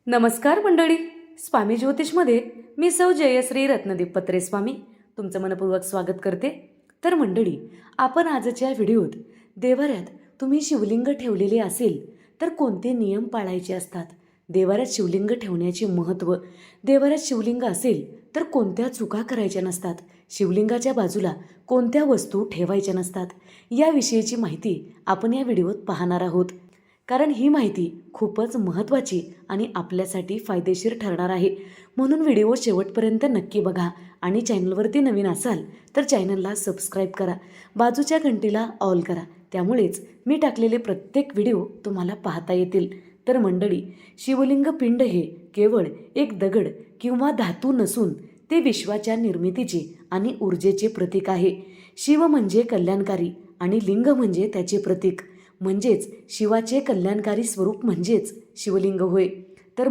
नमस्कार मंडळी. स्वामी ज्योतिषमध्ये मी सौ जयश्री रत्नदीप पत्रे स्वामी तुमचं मनपूर्वक स्वागत करते. तर मंडळी, आपण आजच्या व्हिडिओत देवाऱ्यात तुम्ही शिवलिंग ठेवलेले असेल तर कोणते नियम पाळायचे असतात, देवाऱ्यात शिवलिंग ठेवण्याचे महत्त्व, देवाऱ्यात शिवलिंग असेल तर कोणत्या चुका करायच्या नसतात, शिवलिंगाच्या बाजूला कोणत्या वस्तू ठेवायच्या नसतात, याविषयीची माहिती आपण या व्हिडिओत पाहणार आहोत. कारण ही माहिती खूपच महत्त्वाची आणि आपल्यासाठी फायदेशीर ठरणार आहे. म्हणून व्हिडिओ शेवटपर्यंत नक्की बघा आणि चॅनलवरती नवीन असाल तर चॅनलला सबस्क्राईब करा, बाजूच्या घंटीला ऑल करा, त्यामुळेच मी टाकलेले प्रत्येक व्हिडिओ तुम्हाला पाहता येतील. तर मंडळी, शिवलिंग पिंड हे केवळ एक दगड किंवा धातू नसून ते विश्वाच्या निर्मितीचे आणि ऊर्जेचे प्रतीक आहे. शिव म्हणजे कल्याणकारी आणि लिंग म्हणजे त्याचे प्रतीक, म्हणजेच शिवाचे कल्याणकारी स्वरूप म्हणजेच शिवलिंग होय. तर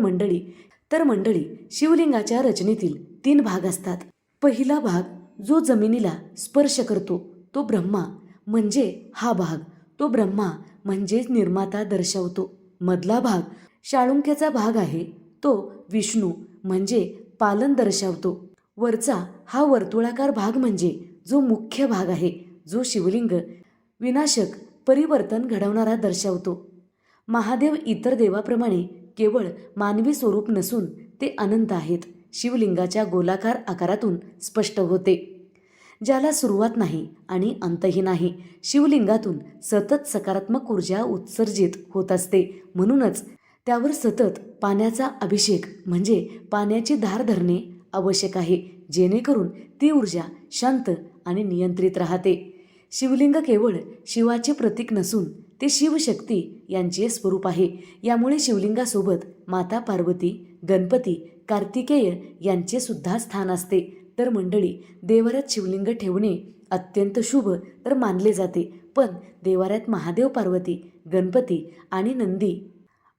मंडळी शिवलिंगाच्या रचनेतील 3 भाग असतात. पहिला भाग जो जमिनीला स्पर्श करतो तो ब्रह्मा म्हणजे हा भाग, तो ब्रह्मा म्हणजेच निर्माता दर्शवतो. मधला भाग शाळुंक्याचा भाग आहे, तो विष्णू म्हणजे पालन दर्शवतो. वरचा हा वर्तुळाकार भाग म्हणजे जो मुख्य भाग आहे, जो शिवलिंग विनाशक परिवर्तन घडवणारा दर्शवतो. महादेव इतर देवाप्रमाणे केवळ मानवी स्वरूप नसून ते अनंत आहेत. शिवलिंगाच्या गोलाकार आकारातून स्पष्ट होते, ज्याला सुरुवात नाही आणि अंतही नाही. शिवलिंगातून सतत सकारात्मक ऊर्जा उत्सर्जित होत असते, म्हणूनच त्यावर सतत पाण्याचा अभिषेक म्हणजे पाण्याची धार धरणे आवश्यक आहे, जेणेकरून ती ऊर्जा शांत आणि नियंत्रित राहते. शिवलिंग केवळ शिवाचे प्रतीक नसून ते शिवशक्ती यांचे स्वरूप आहे. यामुळे शिवलिंगासोबत माता पार्वती, गणपती, कार्तिकेय यांचे सुद्धा स्थान असते. तर मंडळी, देवाऱ्यात शिवलिंग ठेवणे अत्यंत शुभ तर मानले जाते, पण देवाऱ्यात महादेव, पार्वती, गणपती आणि नंदी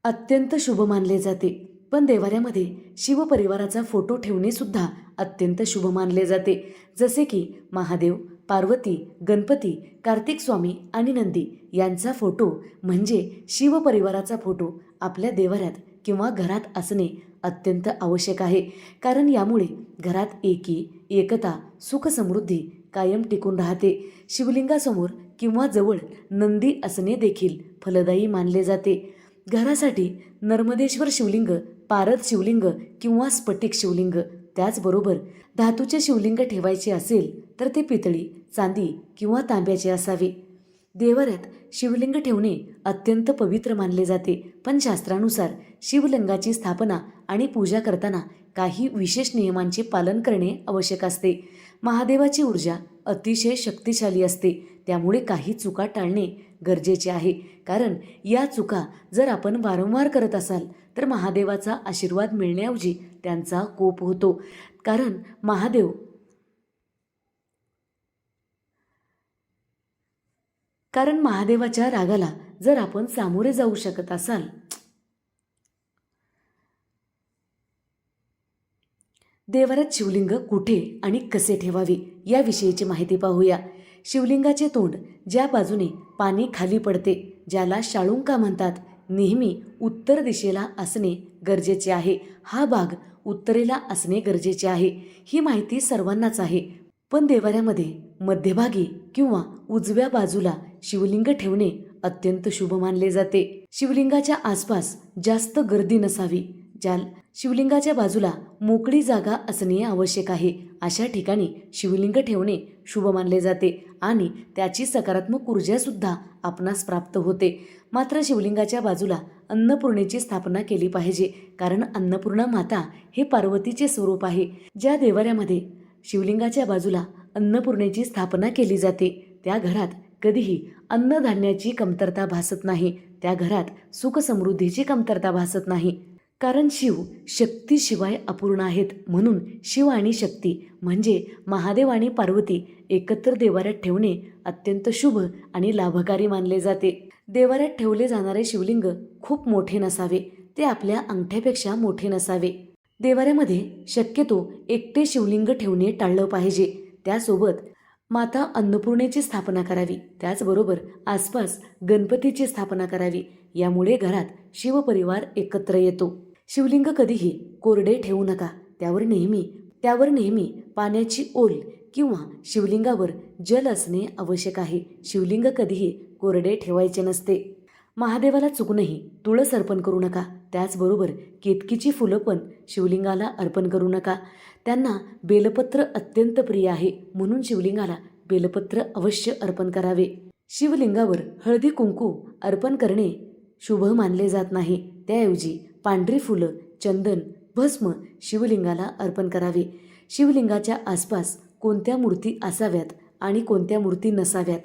अत्यंत शुभ मानले जाते. पण देवाऱ्यामध्ये शिवपरिवाराचा फोटो ठेवणे सुद्धा अत्यंत शुभ मानले जाते. जसे की महादेव, पार्वती, गणपती, कार्तिक स्वामी आणि नंदी यांचा फोटो म्हणजे शिवपरिवाराचा फोटो आपल्या देवाऱ्यात किंवा घरात असणे अत्यंत आवश्यक आहे. कारण यामुळे घरात एकता, सुख, समृद्धी कायम टिकून राहते. शिवलिंगासमोर किंवा जवळ नंदी असणे देखील फलदायी मानले जाते. घरासाठी नर्मदेश्वर शिवलिंग, पारद शिवलिंग किंवा स्फटिक शिवलिंग, त्याचबरोबर धातूचे शिवलिंग ठेवायचे असेल तर ते पितळी, चांदी किंवा तांब्याचे असावे. देवाऱ्यात शिवलिंग ठेवणे अत्यंत पवित्र मानले जाते, पण शास्त्रानुसार शिवलिंगाची स्थापना आणि पूजा करताना काही विशेष नियमांचे पालन करणे आवश्यक असते. महादेवाची ऊर्जा अतिशय शक्तिशाली असते, त्यामुळे काही चुका टाळणे गरजेचे आहे. कारण या चुका जर आपण वारंवार करत असाल तर महादेवाचा आशीर्वाद मिळण्याऐवजी त्यांचा कोप होतो. कारण महादेवाच्या रागाला जर आपण सामोरे जाऊ शकत असाल देवाऱ्यात शिवलिंग कुठे आणि कसे ठेवावे याविषयीची माहिती पाहूया. शिवलिंगाचे तोंड ज्या बाजूने पाणी खाली पडते, ज्याला शाळुंका म्हणतात, नेहमी उत्तर दिशेला असणे गरजेचे आहे. हा भाग उत्तरेला असणे गरजेचे आहे. ही माहिती सर्वांनाच आहे, पण देवाऱ्यामध्ये मध्यभागी किंवा उजव्या बाजूला शिवलिंग ठेवणे अत्यंत शुभ मानले जाते. शिवलिंगाच्या आसपास जास्त गर्दी नसावी. शिवलिंगाच्या बाजूला मोकळी जागा असणे आवश्यक आहे. अशा ठिकाणी शिवलिंग ठेवणे शुभ मानले जाते आणि त्याची सकारात्मक ऊर्जा सुद्धा आपणास प्राप्त होते. मात्र शिवलिंगाच्या बाजूला अन्नपूर्णेची स्थापना केली पाहिजे, कारण अन्नपूर्णा माता हे पार्वतीचे स्वरूप आहे. ज्या देवाऱ्यामध्ये शिवलिंगाच्या बाजूला अन्नपूर्णेची स्थापना केली जाते त्या घरात कधीही अन्नधान्याची कमतरता भासत नाही, त्या घरात सुख समृद्धीची कमतरता भासत नाही. कारण शिव शक्तीशिवाय अपूर्ण आहेत, म्हणून शिव आणि शक्ती म्हणजे महादेव आणि पार्वती एकत्र देवाऱ्यात ठेवणे अत्यंत शुभ आणि लाभकारी मानले जाते. देवाऱ्यात ठेवले जाणारे शिवलिंग खूप मोठे नसावे, ते आपल्या अंगठ्यापेक्षा मोठे नसावे. देवाऱ्यामध्ये शक्यतो एकटे शिवलिंग ठेवणे टाळलं पाहिजे. त्यासोबत माता अन्नपूर्णेची स्थापना करावी, त्याचबरोबर आसपास गणपतीची स्थापना करावी. यामुळे घरात शिवपरिवार एकत्र येतो. शिवलिंग कधीही कोरडे ठेवू नका. त्यावर नेहमी पाण्याची ओल किंवा शिवलिंगावर जल असणे आवश्यक आहे. शिवलिंग कधीही कोरडे ठेवायचे नसते. महादेवाला चुकूनही तुळस अर्पण करू नका. त्याचबरोबर केतकीची फुलं पण शिवलिंगाला अर्पण करू नका. त्यांना बेलपत्र अत्यंत प्रिय आहे, म्हणून शिवलिंगाला बेलपत्र अवश्य अर्पण करावे. शिवलिंगावर हळदी कुंकू अर्पण करणे शुभ मानले जात नाही. त्याऐवजी पांढरी फुलं, चंदन, भस्म शिवलिंगाला अर्पण करावे. शिवलिंगाच्या आसपास कोणत्या मूर्ती असाव्यात आणि कोणत्या मूर्ती नसाव्यात,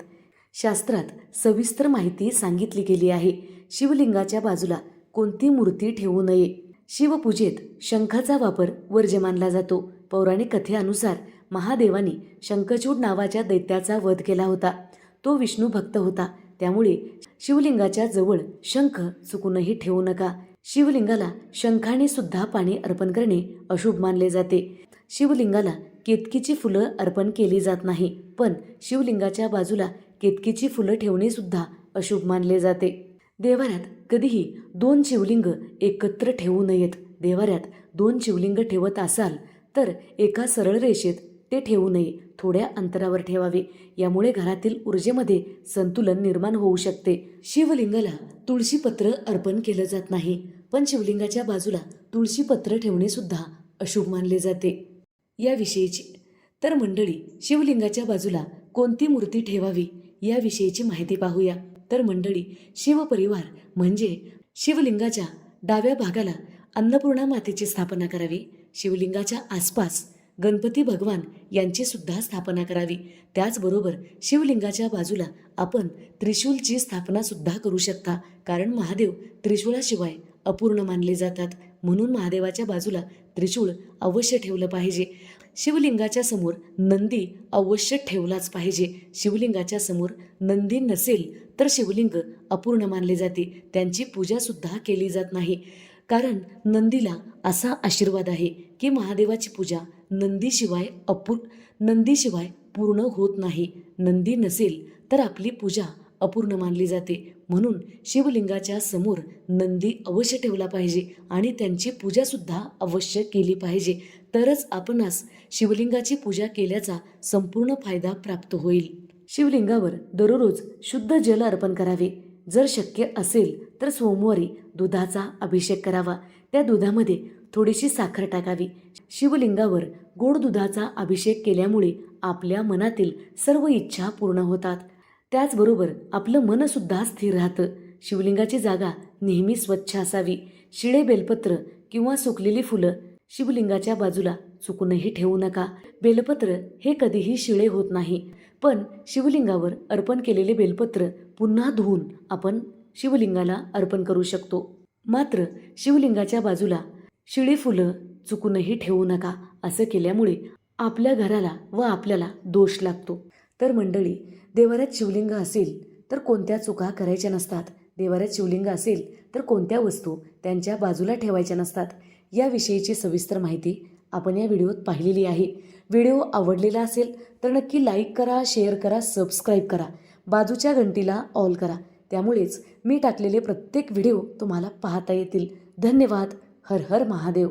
शास्त्रात सविस्तर माहिती सांगितली गेली आहे. शिवलिंगाच्या बाजूला कोणती मूर्ती ठेवू नये. शिवपूजेत शंखाचा वापर वर्ज्य मानला जातो. पौराणिक कथेनुसार महादेवानी शंखचूड नावाच्या दैत्याचा वध केला होता. तो विष्णू भक्त होता, त्यामुळे शिवलिंगाच्या जवळ शंख चुकूनही ठेवू नका. शिवलिंगाला शंखाने सुद्धा पाणी अर्पण करणे अशुभ मानले जाते. शिवलिंगाला केतकीची फुलं अर्पण केली जात नाही, पण शिवलिंगाच्या बाजूला केतकीची फुलं ठेवणे सुद्धा अशुभ मानले जाते. देवाऱ्यात कधीही 2 शिवलिंग एकत्र ठेवू नयेत. देवाऱ्यात 2 शिवलिंग ठेवत असाल तर एका सरळ रेषेत ते ठेवू नये, थोड्या अंतरावर ठेवावे. यामुळे घरातील ऊर्जेमध्ये संतुलन निर्माण होऊ शकते. शिवलिंगाला तुळशीपत्र अर्पण केलं जात नाही, पण शिवलिंगाच्या बाजूला तुळशीपत्र ठेवणे सुद्धा अशुभ मानले जाते. याविषयीची तर मंडळी, शिवलिंगाच्या बाजूला कोणती मूर्ती ठेवावी याविषयीची माहिती पाहूया. तर मंडळी, शिवपरिवार म्हणजे शिवलिंगाच्या डाव्या भागाला अन्नपूर्णा मातेची स्थापना करावी. शिवलिंगाच्या आसपास गणपती भगवान यांची सुद्धा स्थापना करावी. त्याचबरोबर शिवलिंगाच्या बाजूला आपण त्रिशूलची स्थापना सुद्धा करू शकता, कारण महादेव त्रिशूळाशिवाय अपूर्ण मानले जातात. म्हणून महादेवाच्या बाजूला त्रिशूळ अवश्य ठेवलं पाहिजे. शिवलिंगाच्या समोर नंदी अवश्य ठेवलाच पाहिजे. शिवलिंगाच्या समोर नंदी नसेल तर शिवलिंग अपूर्ण मानले जाते. त्यांची पूजा सुद्धा केली जात नाही, कारण नंदीला असा आशीर्वाद आहे की महादेवाची पूजा नंदीशिवाय पूर्ण होत नाही. नंदी नसेल तर आपली पूजा अपूर्ण मानली जाते. म्हणून शिवलिंगाच्या समोर नंदी अवश्य ठेवला पाहिजे आणि त्यांची पूजा सुद्धा अवश्य केली पाहिजे. तरच आपणास शिवलिंगाची पूजा केल्याचा संपूर्ण फायदा प्राप्त होईल. शिवलिंगावर दररोज शुद्ध जल अर्पण करावे. जर शक्य असेल तर सोमवारी दुधाचा अभिषेक करावा. त्या दुधामध्ये थोडीशी साखर टाकावी. शिवलिंगावर गोड दुधाचा अभिषेक केल्यामुळे आपल्या मनातील सर्व इच्छा पूर्ण होतात. त्याचबरोबर आपलं मन सुद्धा स्थिर राहतं. शिवलिंगाची जागा नेहमी स्वच्छ असावी. शिळे बेलपत्र किंवा सुकलेली फुलं शिवलिंगाच्या बाजूला चुकूनही ठेवू नका. बेलपत्र हे कधीही शिळे होत नाही, पण शिवलिंगावर अर्पण केलेले बेलपत्र पुन्हा धुवून आपण शिवलिंगाला अर्पण करू शकतो. मात्र शिवलिंगाच्या बाजूला शिळी फुलं चुकूनही ठेवू नका. असं केल्यामुळे आपल्या घराला व आपल्याला दोष लागतो. तर मंडळी, देवाऱ्यात शिवलिंग असेल तर कोणत्या चुका करायच्या नसतात. देवाऱ्यात शिवलिंग असेल तर कोणत्या वस्तू त्यांच्या बाजूला ठेवायच्या नसतात. याविषयीची सविस्तर माहिती आपण या व्हिडिओत पाहिलेली आहे. व्हिडिओ आवडलेला असेल तर नक्की लाईक करा, शेअर करा, सबस्क्राईब करा, बाजूच्या घंटीला ऑल करा. त्यामुळेच मी टाकलेले प्रत्येक व्हिडिओ तुम्हाला पाहता येतील. धन्यवाद. हर हर महादेव.